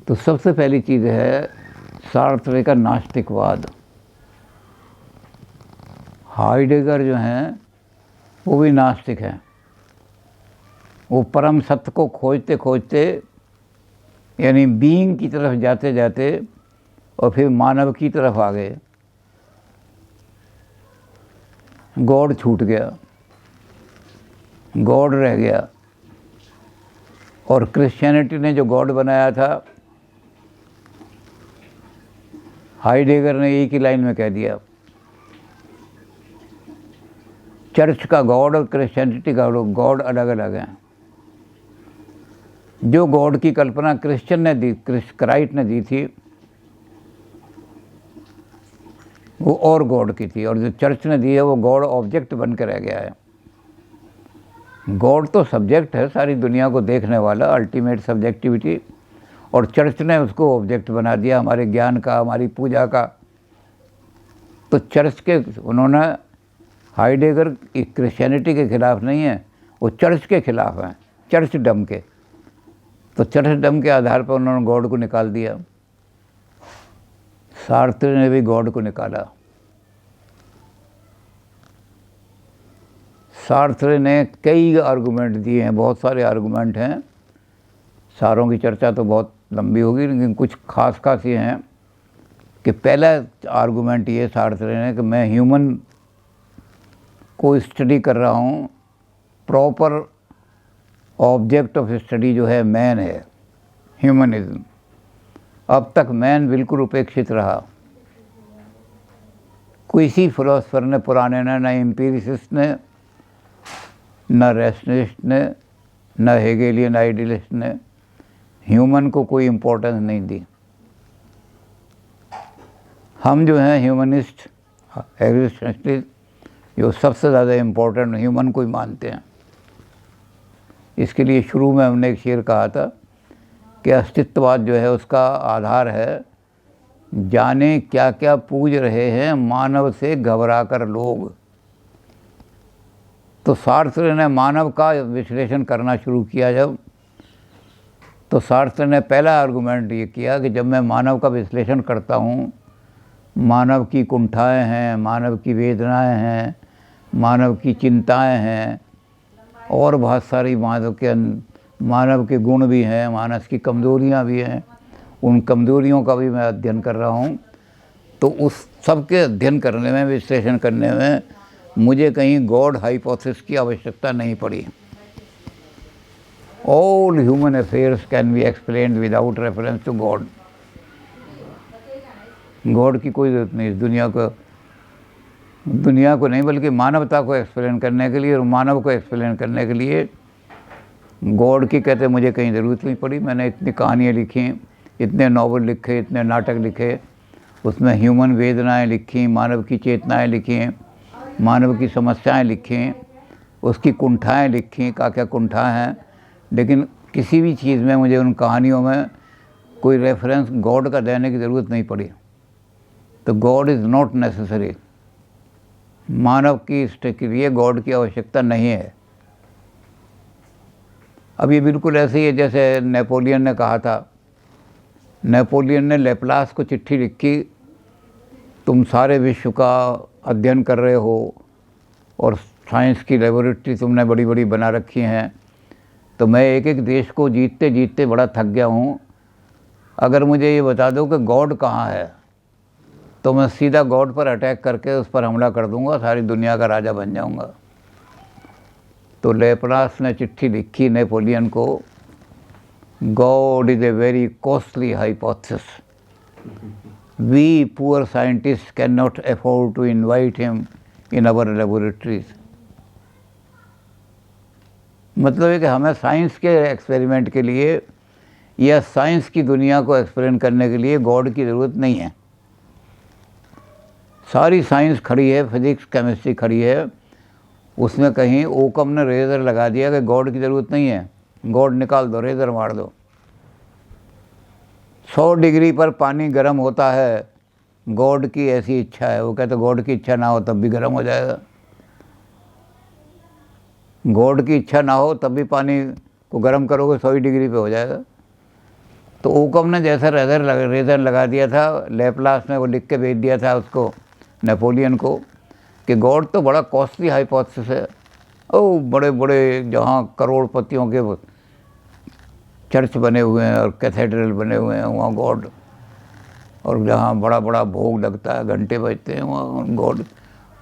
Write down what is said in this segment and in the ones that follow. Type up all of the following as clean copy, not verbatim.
तो सबसे पहली चीज़ है सार्त्रे का नास्तिकवाद। हाइडेगर जो हैं वो भी नास्तिक हैं। वो परम सत्य को खोजते खोजते यानी बीइंग की तरफ जाते जाते और फिर मानव की तरफ आ गए। गॉड छूट गया, गॉड रह गया। और क्रिश्चियनिटी ने जो गॉड बनाया था, हाइडेगर ने एक ही लाइन में कह दिया, चर्च का गॉड और क्रिश्चियनिटी का गॉड अलग अलग हैं। जो गॉड की कल्पना क्राइस्ट ने दी थी वो और गॉड की थी, और जो चर्च ने दी है वो गॉड ऑब्जेक्ट बन के रह गया है। गॉड तो सब्जेक्ट है, सारी दुनिया को देखने वाला, अल्टीमेट सब्जेक्टिविटी, और चर्च ने उसको ऑब्जेक्ट बना दिया हमारे ज्ञान का, हमारी पूजा का। तो चर्च के उन्होंने, हाइडेगर क्रिश्चियनिटी के खिलाफ नहीं है, वो चर्च के खिलाफ हैं, चर्च डम के। तो चर्च डम के आधार पर उन्होंने गॉड को निकाल दिया। सार्त्रे ने भी गॉड को निकाला। सार्त्रे ने कई आर्गूमेंट दिए हैं, बहुत सारे आर्गूमेंट हैं, सारों की चर्चा तो बहुत लंबी होगी, लेकिन कुछ खास खास ये हैं कि पहला आर्गूमेंट ये सार्त्रे ने कि मैं ह्यूमन को स्टडी कर रहा हूँ, प्रॉपर ऑब्जेक्ट ऑफ स्टडी जो है मैन है, ह्यूमनिज्म। अब तक मैन बिल्कुल उपेक्षित रहा। किसी फिलोसफर ने पुराने ने, न एम्पिरिसिस्ट ने, न रैशनलिस्ट ने, न हेगेलियन आइडियलिस्ट ने ह्यूमन को कोई इम्पोर्टेंस नहीं दी। हम जो हैं ह्यूमनिस्ट, एग्जिस्टेंशलिस्ट, जो सबसे ज़्यादा इम्पोर्टेंट ह्यूमन को ही मानते हैं। इसके लिए शुरू में हमने एक शेर कहा था कि अस्तित्ववाद जो है उसका आधार है, जाने क्या क्या पूज रहे हैं मानव से घबरा कर लोग। तो सार्त्रे ने मानव का विश्लेषण करना शुरू किया जब, तो सार्त्रे ने पहला आर्गूमेंट ये किया कि जब मैं मानव का विश्लेषण करता हूँ, मानव की कुंठाएं हैं, मानव की वेदनाएं हैं, मानव की चिंताएं हैं, और बहुत सारी मानव के गुण भी हैं, मानव की कमज़ोरियाँ भी हैं, उन कमज़ोरियों का भी मैं अध्ययन कर रहा हूँ। तो उस सब के अध्ययन करने में, विश्लेषण करने में मुझे कहीं गॉड हाइपोथेसिस की आवश्यकता नहीं पड़ी। All human affairs can be explained without reference to God. God की कोई ज़रूरत नहीं इस दुनिया को नहीं, बल्कि मानवता को एक्सप्लेन करने के लिए और मानव को एक्सप्लेन करने के लिए गॉड की कहते मुझे कहीं ज़रूरत नहीं पड़ी। मैंने इतनी कहानियाँ लिखी, इतने नावल लिखे, इतने नाटक लिखे, उसमें ह्यूमन वेदनाएं लिखी, मानव की चेतनाएं लिखी, मानव की समस्याएं लिखी, उसकी कुंठाएं लिखी, क्या कुंठा हैं, लेकिन किसी भी चीज़ में मुझे उन कहानियों में कोई रेफरेंस गॉड का देने की ज़रूरत नहीं पड़ी। तो गॉड इज़ नॉट नेसेसरी। मानव की हिस्ट्री के लिए गॉड की आवश्यकता नहीं है। अब ये बिल्कुल ऐसे ही है जैसे नेपोलियन ने कहा था। नेपोलियन ने लेप्लास को चिट्ठी लिखी, तुम सारे विश्व का अध्ययन कर रहे हो और साइंस की लेबोरेटरी तुमने बड़ी बड़ी बना रखी हैं, तो मैं एक एक देश को जीतते जीतते बड़ा थक गया हूँ। अगर मुझे ये बता दो कि गॉड कहाँ है, तो मैं सीधा गॉड पर अटैक करके उस पर हमला कर दूंगा, सारी दुनिया का राजा बन जाऊंगा। तो लेप्लास ने चिट्ठी लिखी नेपोलियन को, God is a very costly hypothesis, we poor scientist can not afford to invite him in our laboratories. मतलब है कि हमें साइंस के एक्सपेरिमेंट के लिए या साइंस की दुनिया को एक्सप्लेन करने के लिए गॉड की ज़रूरत नहीं है। सारी साइंस खड़ी है, फिजिक्स केमिस्ट्री खड़ी है, उसमें कहीं ओकम ने रेज़र लगा दिया कि गॉड की ज़रूरत नहीं है, गॉड निकाल दो, रेज़र मार दो। 100 डिग्री पर पानी गर्म होता है, गॉड की ऐसी इच्छा है। वो कहते गॉड की इच्छा ना हो तब भी गर्म हो जाएगा, गॉड की इच्छा ना हो तब भी पानी को गर्म करोगे 100 डिग्री पे हो जाएगा। तो ओकम ने जैसा रेजर लगा दिया था, लेप्लास ने वो लिख के भेज दिया था उसको, नेपोलियन को, कि गॉड तो बड़ा कॉस्टली हाइपोथेसिस है। ओ बड़े बड़े जहाँ करोड़पतियों के चर्च बने हुए हैं और कैथेड्रल बने हुए हैं वहाँ गॉड, और जहाँ बड़ा बड़ा भोग लगता है, घंटे बजते हैं, वहाँ गॉड।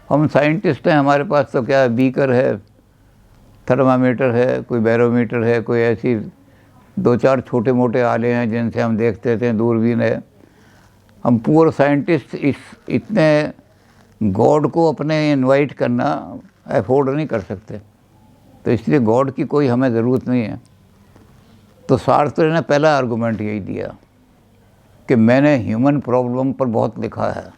हम साइंटिस्ट हैं, हमारे पास तो क्या है, बीकर है, थर्मामीटर है, कोई बैरोमीटर है, कोई ऐसी 2-4 छोटे मोटे आले हैं जिनसे हम देखते थे, दूरबीन है। हम पूरे साइंटिस्ट इतने गॉड को अपने इनवाइट करना अफोर्ड नहीं कर सकते, तो इसलिए गॉड की कोई हमें ज़रूरत नहीं है। तो सार्त्र ने पहला आर्गूमेंट यही दिया कि मैंने ह्यूमन प्रॉब्लम पर बहुत लिखा है,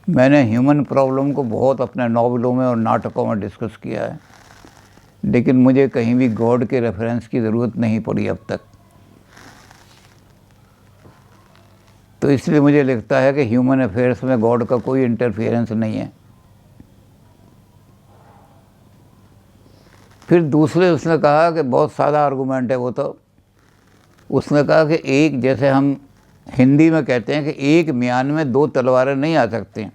मैंने ह्यूमन प्रॉब्लम को बहुत अपने नॉवलों में और नाटकों में डिस्कस किया है, लेकिन मुझे कहीं भी गॉड के रेफरेंस की ज़रूरत नहीं पड़ी अब तक। तो इसलिए मुझे लगता है कि ह्यूमन अफेयर्स में गॉड का कोई इंटरफियरेंस नहीं है। फिर दूसरे उसने कहा कि बहुत सादा आर्गूमेंट है वो, तो उसने कहा कि एक, जैसे हम हिंदी में कहते हैं कि एक म्यान में 2 तलवारें नहीं आ सकती।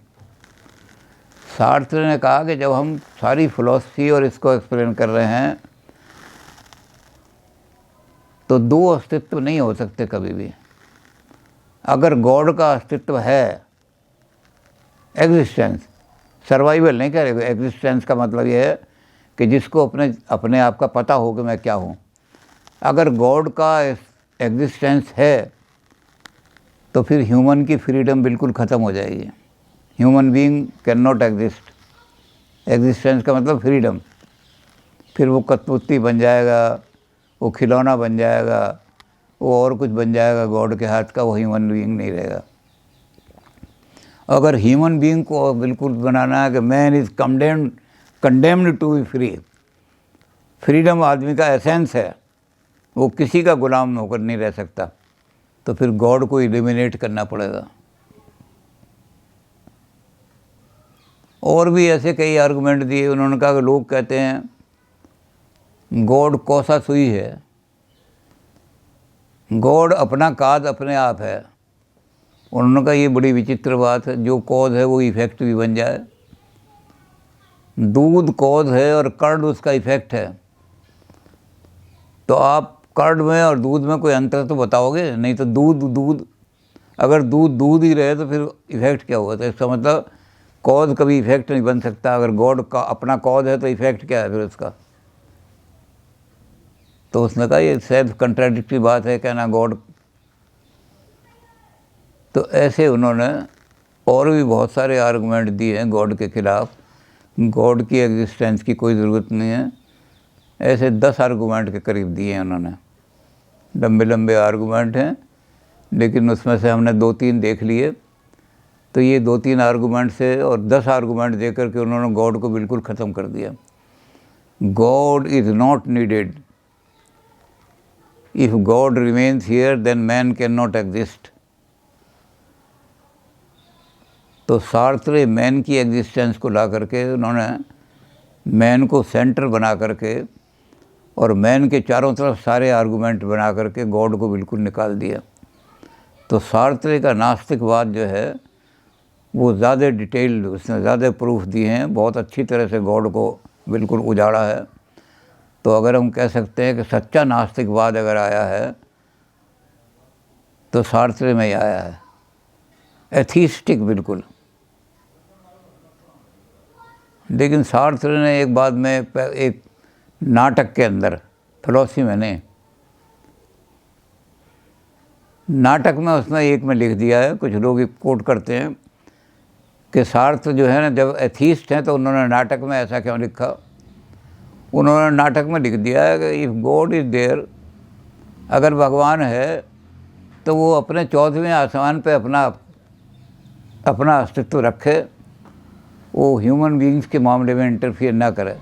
सार्त्र ने कहा कि जब हम सारी फिलॉसफी और इसको एक्सप्लेन कर रहे हैं तो 2 अस्तित्व नहीं हो सकते कभी भी। अगर गॉड का अस्तित्व है, एग्जिस्टेंस, सर्वाइवल नहीं कह रहे, एग्जिस्टेंस का मतलब ये है कि जिसको अपने आप का पता हो कि मैं क्या हूँ। अगर गॉड का एग्जिस्टेंस है तो फिर ह्यूमन की फ्रीडम बिल्कुल ख़त्म हो जाएगी। Human being can not exist. Existence का मतलब फ्रीडम। फिर वो कठपुतली बन जाएगा, वो खिलौना बन जाएगा, वो और कुछ बन जाएगा गॉड के हाथ का, वो ह्यूमन बीइंग नहीं रहेगा। अगर ह्यूमन बीइंग को बिल्कुल बनाना है कि man is condemned to be free, freedom आदमी का एसेंस है, वो किसी का गुलाम होकर नहीं रह सकता, तो फिर गॉड को एलिमिनेट करना पड़ेगा। और भी ऐसे कई आर्गुमेंट दिए उन्होंने। कहा कि लोग कहते हैं गॉड कौसा सुई है, गॉड अपना काज अपने आप है। उन्होंने कहा ये बड़ी विचित्र बात है, जो कॉज है वो इफ़ेक्ट भी बन जाए। दूध कॉज है और कर्ड उसका इफ़ेक्ट है, तो आप कर्ड में और दूध में कोई अंतर तो बताओगे नहीं। तो दूध अगर दूध ही रहे तो फिर इफ़ेक्ट क्या हुआ? तो इसका मतलब कॉज कभी इफ़ेक्ट नहीं बन सकता। अगर गॉड का अपना कॉज है तो इफ़ेक्ट क्या है फिर उसका? तो उसने कहा ये सेल्फ कंट्राडिक्टरी बात है कहना गॉड। तो ऐसे उन्होंने और भी बहुत सारे आर्गूमेंट दिए हैं गॉड के ख़िलाफ़। गॉड की एग्जिस्टेंस की कोई ज़रूरत नहीं है। ऐसे 10 आर्गूमेंट के करीब दिए हैं उन्होंने। लंबे लंबे आर्गूमेंट हैं, लेकिन उसमें से हमने 2-3 देख लिए। तो ये 2-3 आर्गूमेंट से और 10 आर्गूमेंट दे करके उन्होंने गॉड को बिल्कुल ख़त्म कर दिया। God is not needed. If God remains here then man can not exist. तो सार्त्र मैन की एग्जिस्टेंस को ला करके उन्होंने मैन को सेंटर बना करके और मैन के चारों तरफ सारे आर्गूमेंट बना करके गॉड को बिल्कुल निकाल दिया। तो सार्त्र का नास्तिकवाद जो है वो ज़्यादा डिटेल्ड, उसने ज़्यादा प्रूफ दिए हैं, बहुत अच्छी तरह से गॉड को बिल्कुल उजाड़ा है। तो अगर हम कह सकते हैं कि सच्चा नास्तिकवाद अगर आया है तो सार्त्र में ही आया है, एथीस्टिक बिल्कुल। लेकिन सार्त्र ने एक बाद में एक नाटक के अंदर, फिलॉसफी में नहीं, नाटक में उसने एक में लिख दिया है, कुछ लोग कोट करते हैं कि सार्त्र जो है ना, जब एथीस्ट हैं तो उन्होंने नाटक में ऐसा क्यों लिखा? उन्होंने नाटक में लिख दिया है कि इफ़ गॉड इज़ देयर, अगर भगवान है तो वो अपने 14वें आसमान पे अपना अस्तित्व रखे, वो ह्यूमन बीइंग्स के मामले में इंटरफियर ना करे।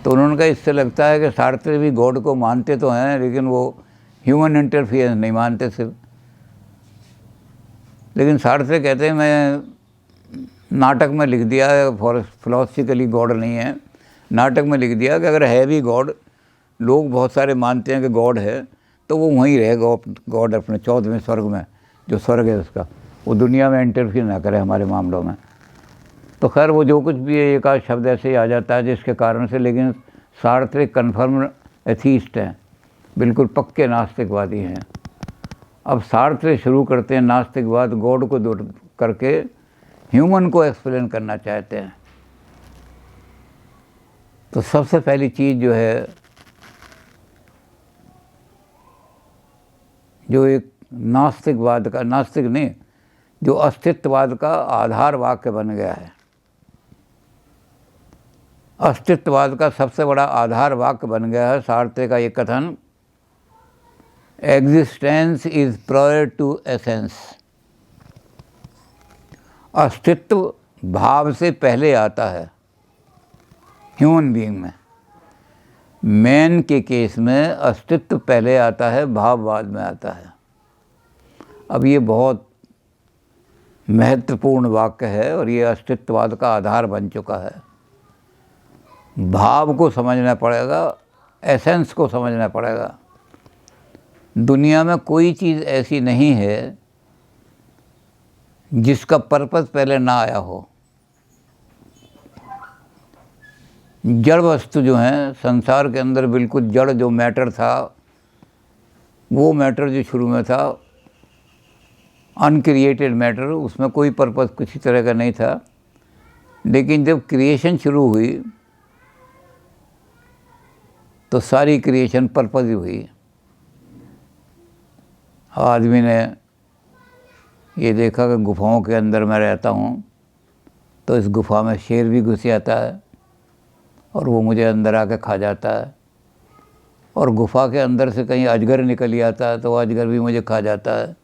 तो उन्होंने कहा इससे लगता है कि सार्त्र भी गॉड को मानते तो हैं लेकिन वो ह्यूमन इंटरफियरेंस नहीं मानते सिर्फ। लेकिन सार्त्र कहते हैं मैं नाटक में लिख दिया है, फिलोसफिकली गॉड नहीं है, नाटक में लिख दिया कि अगर है भी गॉड, लोग बहुत सारे मानते हैं कि गॉड है, तो वो वहीं रहेगा गॉड अपने 14वें स्वर्ग में, जो स्वर्ग है उसका। वो दुनिया में इंटरफियर ना करे हमारे मामलों में। तो खैर वो जो कुछ भी है, एक आध शब्द ऐसे ही आ जाता है जिसके कारण से, लेकिन सार्त्रे कन्फर्म एथीस्ट हैं, बिल्कुल पक्के नास्तिकवादी हैं। अब सार्त्रे शुरू करते हैं नास्तिकवाद, गॉड को दूर करके ह्यूमन को एक्सप्लेन करना चाहते हैं। तो सबसे पहली चीज़ जो है, जो एक नास्तिकवाद का, नास्तिक नहीं, जो अस्तित्ववाद का आधार वाक्य बन गया है, अस्तित्ववाद का सबसे बड़ा आधार वाक्य बन गया है सार्त्रे का ये कथन, existence is prior to essence. अस्तित्व भाव से पहले आता है ह्यूमन बीइंग में। मैन के केस में अस्तित्व पहले आता है, भाव बाद में आता है। अब ये बहुत महत्वपूर्ण वाक्य है और ये अस्तित्ववाद का आधार बन चुका है। भाव को समझना पड़ेगा, एसेंस को समझना पड़ेगा। दुनिया में कोई चीज़ ऐसी नहीं है जिसका पर्पस पहले ना आया हो। जड़ वस्तु जो हैं संसार के अंदर, बिल्कुल जड़ जो मैटर था, वो मैटर जो शुरू में था अनक्रिएटेड मैटर, उसमें कोई पर्पस किसी तरह का नहीं था। लेकिन जब क्रिएशन शुरू हुई तो सारी क्रिएशन पर्पस ही हुई। आदमी ने ये देखा कि गुफाओं के अंदर मैं रहता हूँ, तो इस गुफा में शेर भी घुस आता है और वो मुझे अंदर आके खा जाता है, और गुफा के अंदर से कहीं अजगर निकल आता है तो वो अजगर भी मुझे खा जाता है।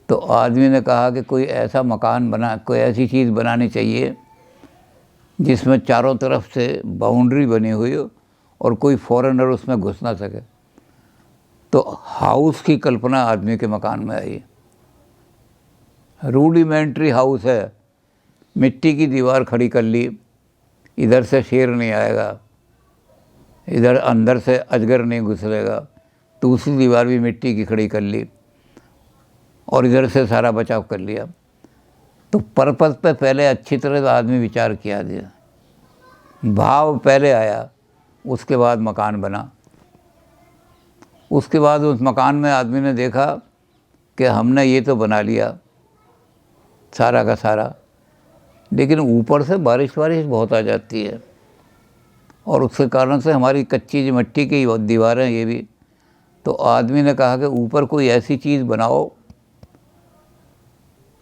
तो आदमी ने कहा कि कोई ऐसा मकान बना, कोई ऐसी चीज़ बनानी चाहिए जिसमें चारों तरफ से बाउंड्री बनी हुई हो और कोई फॉरेनर उसमें घुस ना सके। तो हाउस की कल्पना आदमी के मकान में आई। रूडिमेंट्री हाउस है, मिट्टी की दीवार खड़ी कर ली, इधर से शेर नहीं आएगा, इधर अंदर से अजगर नहीं घुसरेगा, दूसरी दीवार भी मिट्टी की खड़ी कर ली और इधर से सारा बचाव कर लिया। तो पर्पस पे पहले अच्छी तरह आदमी विचार किया दिया, भाव पहले आया, उसके बाद मकान बना। उसके बाद उस मकान में आदमी ने देखा कि हमने ये तो बना लिया सारा का सारा, लेकिन ऊपर से बारिश बहुत आ जाती है और उसके कारण से हमारी कच्ची जो मिट्टी की दीवारें ये भी। तो आदमी ने कहा कि ऊपर कोई ऐसी चीज़ बनाओ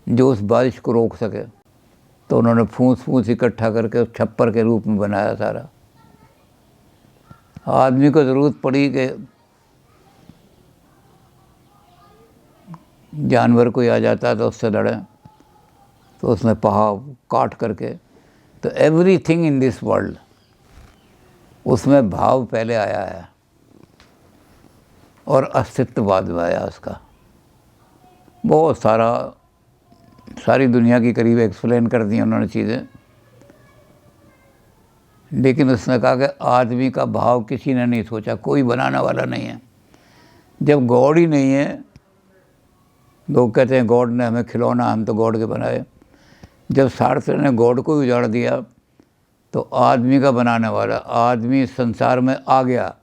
जो उस बारिश को रोक सके। तो उन्होंने फूंस इकट्ठा करके उस छप्पर के रूप में बनाया सारा। आदमी को ज़रूरत पड़ी कि जानवर कोई आ जाता है तो उससे लड़ें, तो उसने पहाड़ काट करके। तो एवरीथिंग इन दिस वर्ल्ड, उसमें भाव पहले आया है और अस्तित्व बाद में आया उसका। बहुत सारी दुनिया की करीब एक्सप्लेन कर दी उन्होंने चीज़ें, लेकिन उसने कहा कि आदमी का भाव किसी ने नहीं सोचा, कोई बनाने वाला नहीं है। जब गॉड ही नहीं है, लोग कहते हैं गॉड ने हमें खिलौना, हम तो गॉड के बनाए। जब सार्त्रे ने गॉड को उजाड़ दिया तो आदमी का बनाने वाला, आदमी संसार में आ गया,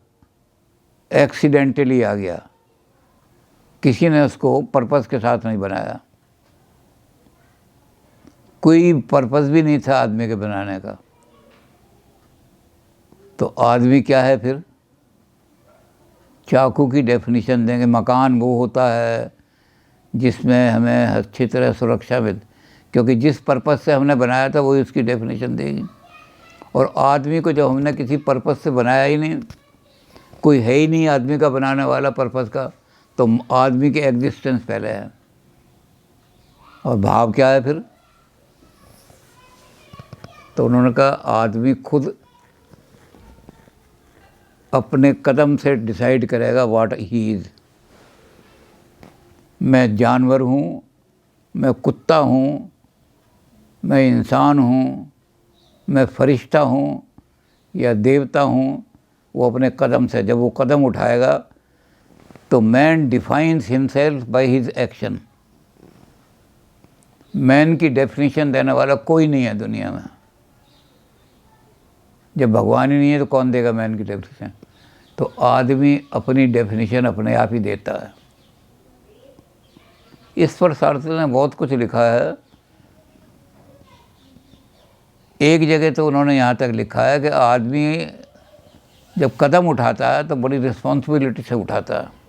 एक्सीडेंटली आ गया, किसी ने उसको पर्पस के साथ नहीं बनाया। कोई पर्पस भी नहीं था आदमी के बनाने का। तो आदमी क्या है फिर? चाकू की डेफिनेशन देंगे, मकान वो होता है जिसमें हमें अच्छी तरह सुरक्षा मिल, क्योंकि जिस पर्पस से हमने बनाया था वही उसकी डेफिनेशन देगी। और आदमी को जब हमने किसी पर्पस से बनाया ही नहीं, कोई है ही नहीं आदमी का बनाने वाला पर्पस का, तो आदमी की एग्जिस्टेंस पहले है। और भाव क्या है फिर? तो उन्होंने कहा आदमी खुद अपने कदम से डिसाइड करेगा व्हाट ही इज़। मैं जानवर हूँ, मैं कुत्ता हूँ, मैं इंसान हूँ, मैं फरिश्ता हूँ या देवता हूँ, वो अपने कदम से, जब वो कदम उठाएगा तो man defines himself by his action. Man की डेफिनेशन देने वाला कोई नहीं है दुनिया में। जब भगवान ही नहीं है तो कौन देगा मैन की डेफिनेशन? तो आदमी अपनी डेफिनेशन अपने आप ही देता है। इस पर सार्थक ने बहुत कुछ लिखा है। एक जगह तो उन्होंने यहाँ तक लिखा है कि आदमी जब कदम उठाता है तो बड़ी रिस्पॉन्सिबिलिटी से उठाता है।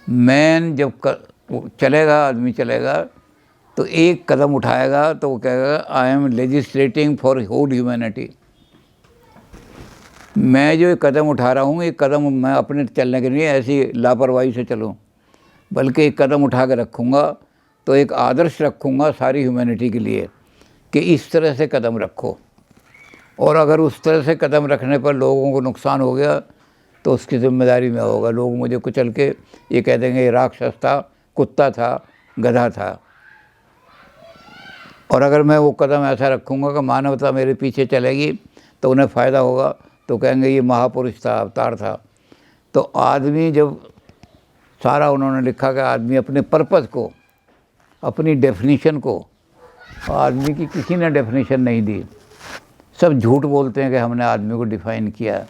मैन जब चलेगा, आदमी चलेगा तो एक कदम उठाएगा तो वो कहेगा I am legislating for whole humanity. मैं जो एक कदम उठा रहा हूँ, एक कदम मैं अपने चलने के लिए ऐसी लापरवाही से चलूँ, बल्कि एक कदम उठा के रखूँगा तो एक आदर्श रखूँगा सारी ह्यूमैनिटी के लिए कि इस तरह से कदम रखो। और अगर उस तरह से कदम रखने पर लोगों को नुकसान हो गया तो उसकी जिम्मेदारी में होगा। लोग मुझे कुचल के ये कह देंगे ये राक्षस था, कुत्ता था, गधा था। और अगर मैं वो कदम ऐसा रखूँगा कि मानवता मेरे पीछे चलेगी तो उन्हें फ़ायदा होगा, तो कहेंगे ये महापुरुष था, अवतार था। तो आदमी जब सारा उन्होंने लिखा कि आदमी अपने पर्पज़ को, अपनी डेफिनीशन को, आदमी की किसी ने डेफिनेशन नहीं दी। सब झूठ बोलते हैं कि हमने आदमी को डिफ़ाइन किया।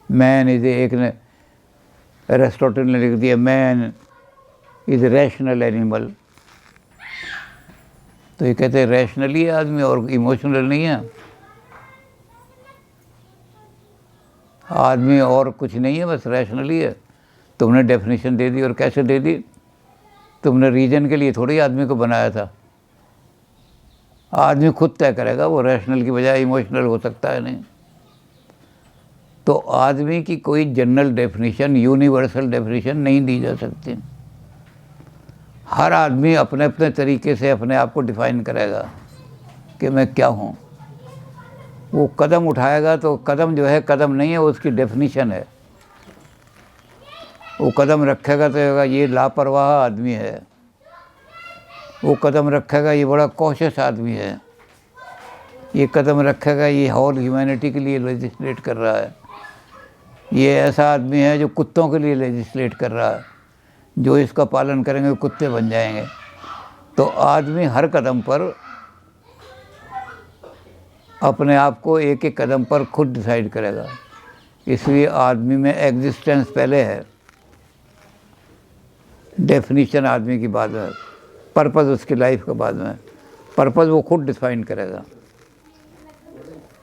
मैन इज़, एक ने एरिस्टोटल ने लिख दिया मैन इज़ रैशनल एनिमल। तो ये कहते हैं रैशनली है आदमी और इमोशनल नहीं है। आदमी और कुछ नहीं है, बस रैशनली है। तुमने डेफिनेशन दे दी, और कैसे दे दी? तुमने रीजन के लिए थोड़ी आदमी को बनाया था। आदमी खुद तय करेगा, वो रैशनल की बजाय इमोशनल हो सकता है नहीं। तो आदमी की कोई जनरल डेफिनेशन, यूनिवर्सल डेफिनेशन नहीं दी जा सकती। हर आदमी अपने अपने तरीके से अपने आप को डिफ़ाइन करेगा कि मैं क्या हूँ। वो कदम उठाएगा तो कदम जो है कदम नहीं है, वो उसकी डेफिनेशन है। वो कदम रखेगा तो ये लापरवाह आदमी है। वो कदम रखेगा ये बड़ा कॉशियस आदमी है। ये कदम रखेगा ये होल ह्यूमैनिटी के लिए लेजिस्लेट कर रहा है। ये ऐसा आदमी है जो कुत्तों के लिए लेजिस्लेट कर रहा है, जो इसका पालन करेंगे कुत्ते बन जाएंगे। तो आदमी हर कदम पर अपने आप को एक एक कदम पर खुद डिसाइड करेगा। इसलिए आदमी में एग्जिस्टेंस पहले है, डेफिनेशन आदमी की बाद में, पर्पज़ उसकी लाइफ के बाद में। पर्पज़ वो खुद डिफाइन करेगा।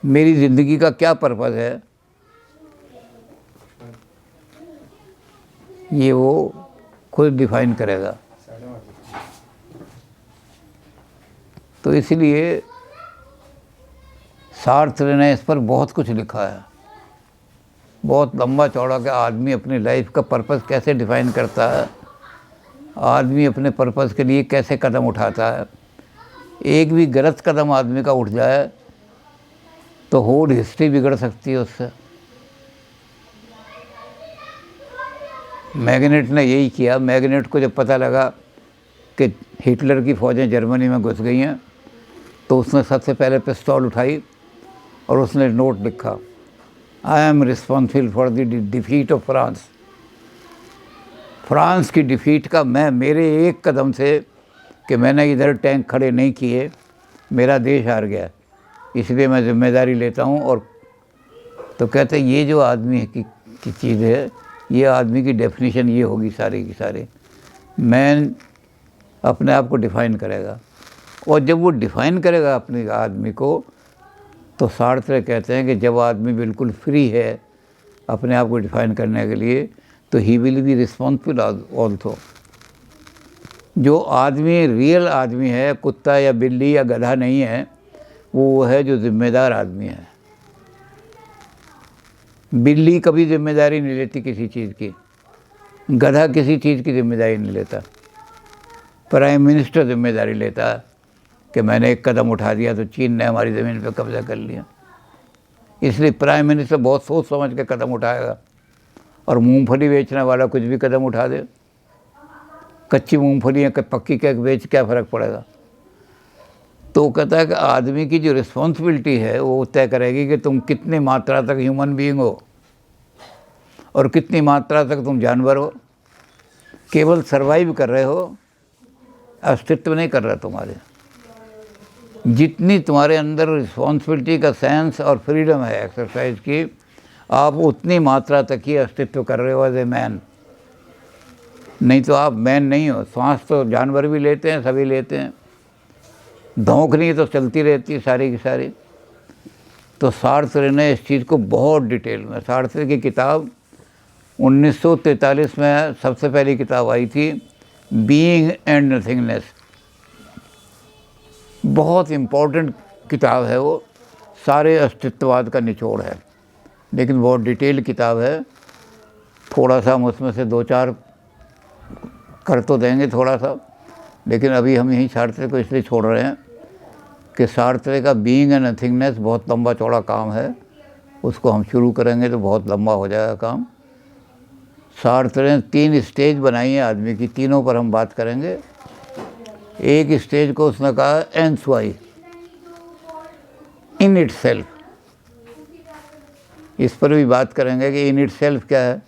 मेरी ज़िंदगी का क्या पर्पज़ है, ये वो खुद डिफाइन करेगा। तो इसलिए सार्थक ने इस पर बहुत कुछ लिखा है, बहुत लंबा चौड़ा, कि आदमी अपनी लाइफ का पर्पज़ कैसे डिफाइन करता है, आदमी अपने पर्पज़ के लिए कैसे कदम उठाता है। एक भी गलत कदम आदमी का उठ जाए तो होल हिस्ट्री बिगड़ सकती है उससे। मैग्नेट ने यही किया। मैग्नेट को जब पता लगा कि हिटलर की फ़ौजें जर्मनी में घुस गई हैं तो उसने सबसे पहले पिस्तौल उठाई और उसने नोट लिखा, I am responsible for the defeat of France. France की डिफीट का मेरे एक कदम से, कि मैंने इधर टैंक खड़े नहीं किए, मेरा देश हार गया, इसलिए मैं ज़िम्मेदारी लेता हूँ। और तो कहते हैं ये जो आदमी की चीज़ है, ये आदमी की डेफिनेशन ये होगी सारी की सारी। मैन अपने आप को डिफ़ाइन करेगा, और जब वो डिफ़ाइन करेगा अपने आदमी को, तो सार्थक कहते हैं कि जब आदमी बिल्कुल फ्री है अपने आप को डिफ़ाइन करने के लिए, तो he will be responsible also. जो आदमी रियल आदमी है, कुत्ता या बिल्ली या गधा नहीं है, वो है जो ज़िम्मेदार आदमी है। बिल्ली कभी जिम्मेदारी नहीं लेती किसी चीज़ की, गधा किसी चीज़ की जिम्मेदारी नहीं लेता। प्राइम मिनिस्टर जिम्मेदारी लेता है कि मैंने एक कदम उठा दिया तो चीन ने हमारी ज़मीन पर कब्जा कर लिया। इसलिए प्राइम मिनिस्टर बहुत सोच समझ के कदम उठाएगा। और मूंगफली बेचने वाला कुछ भी कदम उठा दे, कच्ची मूंगफली या पक्की केक बेच, क्या फ़र्क पड़ेगा। तो कहता है कि आदमी की जो रिस्पॉन्सिबिलिटी है वो तय करेगी कि तुम कितनी मात्रा तक ह्यूमन बीइंग हो। और कितनी मात्रा तक तुम जानवर हो, केवल सरवाइव कर रहे हो, अस्तित्व नहीं कर रहा तुम्हारे। जितनी तुम्हारे अंदर रिस्पॉन्सिबिलिटी का सेंस और फ्रीडम है एक्सरसाइज की, आप उतनी मात्रा तक ही अस्तित्व कर रहे हो एज ए मैन। नहीं तो आप मैन नहीं हो। सांस तो जानवर भी लेते हैं, सभी लेते हैं, धौंकनी तो चलती रहती है सारी की सारी। तो सार्थरे ने इस चीज़ को बहुत डिटेल में, सार्थरे की किताब 1943 में सबसे पहली किताब आई थी, बीइंग एंड नथिंगनेस। बहुत इम्पोर्टेंट किताब है वो, सारे अस्तित्ववाद का निचोड़ है, लेकिन बहुत डिटेल किताब है। थोड़ा सा हम उसमें से 2-4 कर तो देंगे थोड़ा सा, लेकिन अभी हम यहीं सार्थरे को इसलिए छोड़ रहे हैं कि सार्थरे का बीइंग एंड नथिंगनेस बहुत लंबा चौड़ा काम है, उसको हम शुरू करेंगे तो बहुत लंबा हो जाएगा काम। सार्थरे ने 3 स्टेज बनाई हैं आदमी की, तीनों पर हम बात करेंगे। एक स्टेज को उसने कहा N Swai, in it self, इस पर भी बात करेंगे कि इन इट सेल्फ क्या है।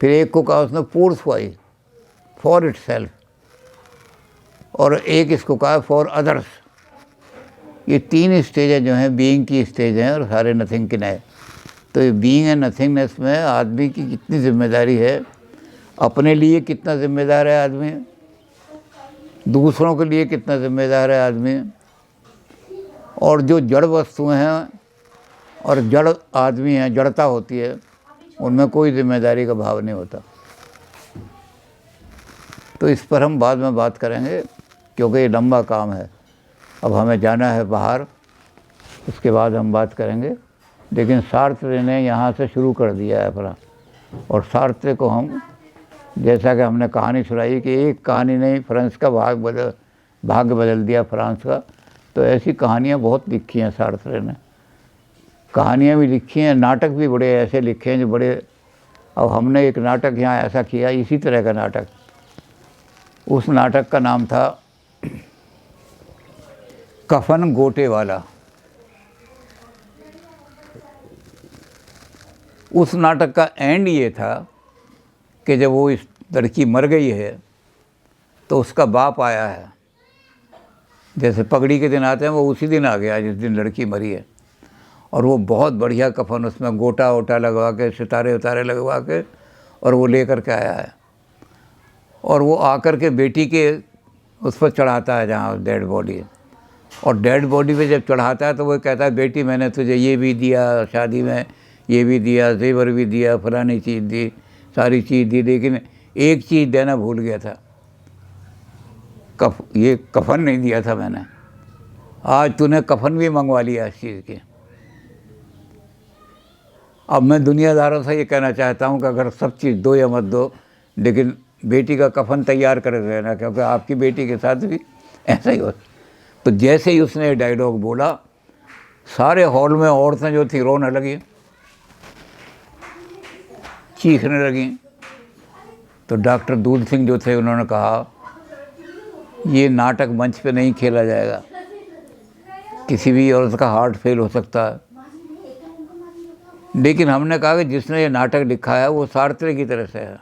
फिर एक को कहा उसने पूर स्वाई, फॉर इट सेल्फ, और एक इसको कहा फॉर अदर्स। ये 3 स्टेजें जो हैं बीइंग की स्टेज हैं और सारे नथिंग की नए। तो ये बीइंग एंड नथिंगनेस में आदमी की कितनी जिम्मेदारी है, अपने लिए कितना जिम्मेदार है आदमी, दूसरों के लिए कितना जिम्मेदार है आदमी, और जो जड़ वस्तुएं हैं और जड़ आदमी हैं, जड़ता होती है, उनमें कोई जिम्मेदारी का भाव नहीं होता। तो इस पर हम बाद में बात करेंगे, क्योंकि ये लंबा काम है। अब हमें जाना है बाहर, उसके बाद हम बात करेंगे। लेकिन सार्थरे ने यहाँ से शुरू कर दिया है अपना, और सार्थरे को हम, जैसा कि हमने कहानी सुनाई कि एक कहानी ने फ्रांस का भाग्य बदल दिया फ्रांस का, तो ऐसी कहानियाँ बहुत लिखी हैं सार्थरे ने। कहानियाँ भी लिखी हैं, नाटक भी बड़े ऐसे लिखे हैं जो बड़े। अब हमने एक नाटक यहाँ ऐसा किया, इसी तरह का नाटक, उस नाटक का नाम था कफन गोटे वाला। उस नाटक का एंड ये था कि जब वो इस लड़की मर गई है तो उसका बाप आया है, जैसे पगड़ी के दिन आते हैं वो उसी दिन आ गया जिस दिन लड़की मरी है, और वो बहुत बढ़िया कफन, उसमें गोटा वोटा लगवा के, सितारे उतारे लगवा के, और वो लेकर के आया है। और वो आकर के बेटी के उस पर चढ़ाता है जहाँ डेड बॉडी है, और डेड बॉडी पे जब चढ़ाता है तो वो कहता है बेटी मैंने तुझे ये भी दिया, शादी में ये भी दिया, जेवर भी दिया, फलानी चीज़ दी, सारी चीज़ दी, लेकिन एक चीज़ देना भूल गया था, ये कफन नहीं दिया था मैंने। आज तूने कफन भी मंगवा लिया इस चीज़ की। अब मैं दुनियादारों से ये कहना चाहता हूँ कि अगर सब चीज़ दो या मत दो, लेकिन बेटी का कफन तैयार कर देना, क्योंकि आपकी बेटी के साथ भी ऐसा ही हो। तो जैसे ही उसने डायलॉग बोला, सारे हॉल में औरतें जो थी रोने लगी, चीखने लगी। तो डॉक्टर दूध सिंह जो थे उन्होंने कहा ये नाटक मंच पे नहीं खेला जाएगा, किसी भी औरत का हार्ट फेल हो सकता है। लेकिन हमने कहा कि जिसने ये नाटक लिखा है वो सार्थरे की तरह से है।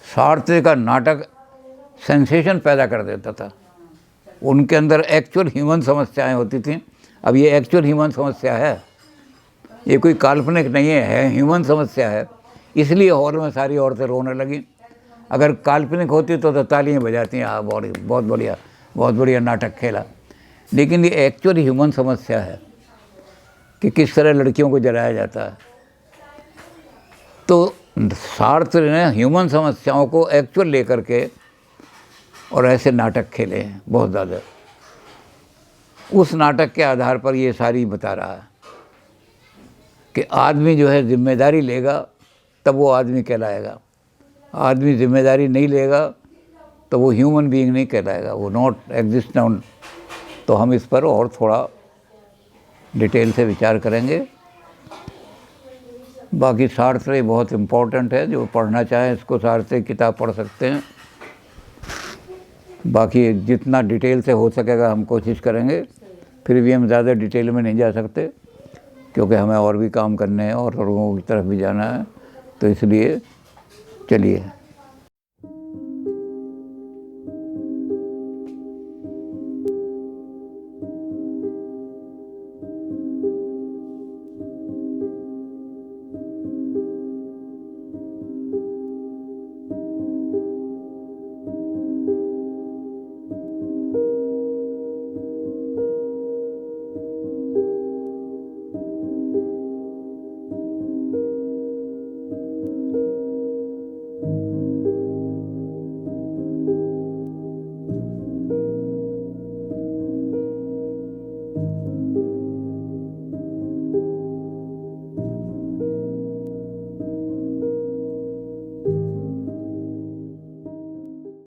सार्थरे का नाटक सेंसेशन पैदा कर देता था, उनके अंदर एक्चुअल ह्यूमन समस्याएं होती थीं। अब ये एक्चुअल ह्यूमन समस्या है, ये कोई काल्पनिक नहीं है, ह्यूमन समस्या है। इसलिए हॉल में सारी औरतें रोने लगी। अगर काल्पनिक होती तो तालियां बजाती हैं, हाँ बहुत बढ़िया नाटक खेला। लेकिन ये एक्चुअल ह्यूमन समस्या है कि किस तरह लड़कियों को जलाया जाता है। तो सार्थरे ने ह्यूमन समस्याओं को एक्चुअल लेकर के और ऐसे नाटक खेले हैं बहुत ज़्यादा। उस नाटक के आधार पर ये सारी बता रहा है कि आदमी जो है जिम्मेदारी लेगा तब वो आदमी कहलाएगा, आदमी जिम्मेदारी नहीं लेगा तो वो ह्यूमन बीइंग नहीं कहलाएगा, वो नॉट एग्जिस्ट नाउन। तो हम इस पर और थोड़ा डिटेल से विचार करेंगे। बाकी सार्थरे बहुत इम्पोर्टेंट है, जो पढ़ना चाहें इसको सार्थरे किताब पढ़ सकते हैं। बाकी जितना डिटेल से हो सकेगा हम कोशिश करेंगे, फिर भी हम ज़्यादा डिटेल में नहीं जा सकते क्योंकि हमें और भी काम करने हैं और लोगों की तरफ भी जाना है। तो इसलिए चलिए।